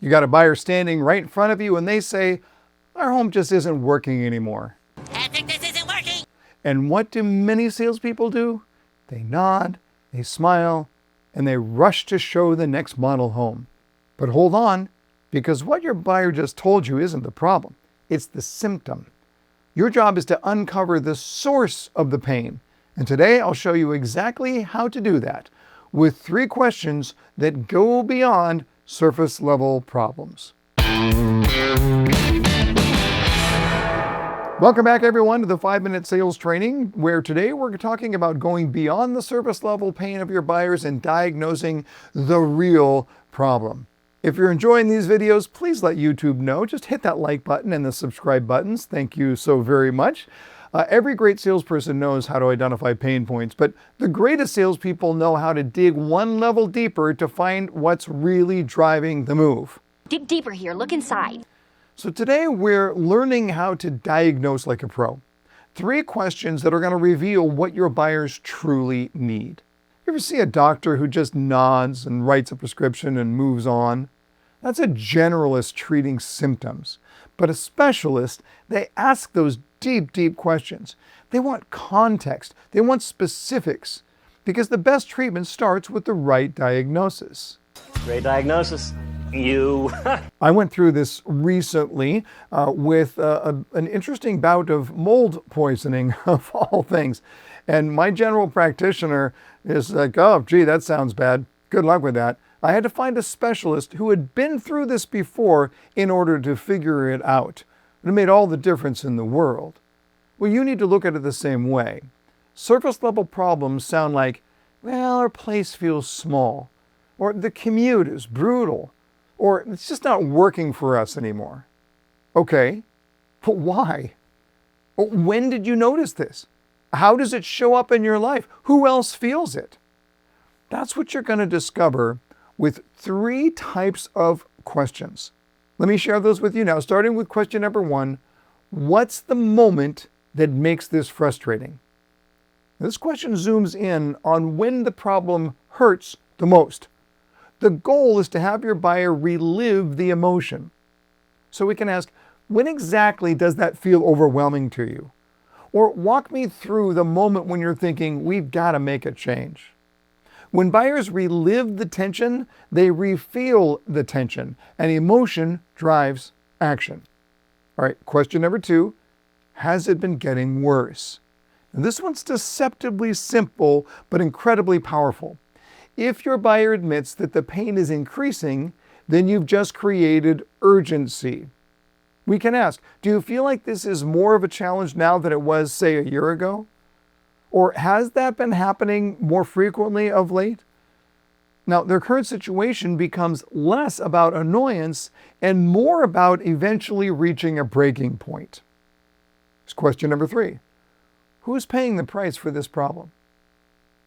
You got a buyer standing right in front of you and they say, our home just isn't working anymore. Patrick, this isn't working. And what do many salespeople do? They nod, they smile, and they rush to show the next model home. But hold on, because what your buyer just told you isn't the problem. It's the symptom. Your job is to uncover the source of the pain. And today I'll show you exactly how to do that with 3 questions that go beyond surface level problems. Welcome back everyone to the 5-Minute Sales Training, where today we're talking about going beyond the surface level pain of your buyers and diagnosing the real problem. If you're enjoying these videos, please let YouTube know. Just hit that like button and the subscribe buttons. Thank you so very much. Every great salesperson knows how to identify pain points, but the greatest salespeople know how to dig one level deeper to find what's really driving the move. Dig deeper here, look inside. So today we're learning how to diagnose like a pro. 3 questions that are going to reveal what your buyers truly need. You ever see a doctor who just nods and writes a prescription and moves on? That's a generalist treating symptoms. But a specialist, they ask those deep, deep questions. They want context. They want specifics. Because the best treatment starts with the right diagnosis. Great diagnosis. I went through this recently with an interesting bout of mold poisoning, of all things. And my general practitioner is like, oh, gee, that sounds bad. Good luck with that. I had to find a specialist who had been through this before in order to figure it out. It made all the difference in the world. Well, you need to look at it the same way. Surface level problems sound like, well, our place feels small, or the commute is brutal, or it's just not working for us anymore. Okay, but why? When did you notice this? How does it show up in your life? Who else feels it? That's what you're going to discover with 3 types of questions. Let me share those with you now, starting with question number 1. What's the moment that makes this frustrating? This question zooms in on when the problem hurts the most. The goal is to have your buyer relive the emotion. So we can ask, when exactly does that feel overwhelming to you? Or walk me through the moment when you're thinking, we've got to make a change. When buyers relive the tension, they refeel the tension, and emotion drives action. All right, question number 2, has it been getting worse? And this one's deceptively simple, but incredibly powerful. If your buyer admits that the pain is increasing, then you've just created urgency. We can ask, do you feel like this is more of a challenge now than it was, say, a year ago? Or has that been happening more frequently of late? Now, their current situation becomes less about annoyance and more about eventually reaching a breaking point. Here's question number 3. Who's paying the price for this problem?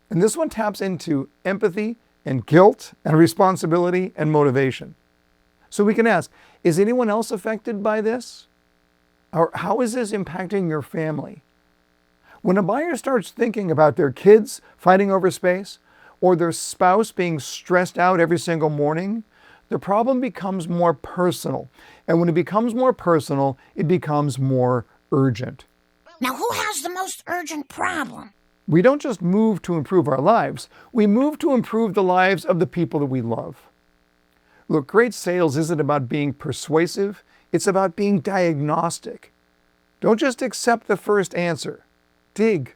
And this one taps into empathy and guilt and responsibility and motivation. So we can ask, is anyone else affected by this? Or how is this impacting your family? When a buyer starts thinking about their kids fighting over space or their spouse being stressed out every single morning, the problem becomes more personal. And when it becomes more personal, it becomes more urgent. Now, who has the most urgent problem? We don't just move to improve our lives, we move to improve the lives of the people that we love. Look, great sales isn't about being persuasive, it's about being diagnostic. Don't just accept the first answer. Dig,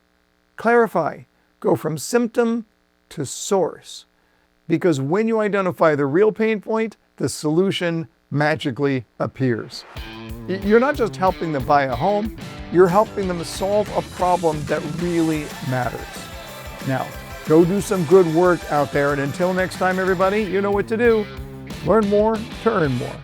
clarify, go from symptom to source. Because when you identify the real pain point, the solution magically appears. You're not just helping them buy a home, you're helping them solve a problem that really matters. Now, go do some good work out there, and until next time, everybody, you know what to do. Learn more to earn more.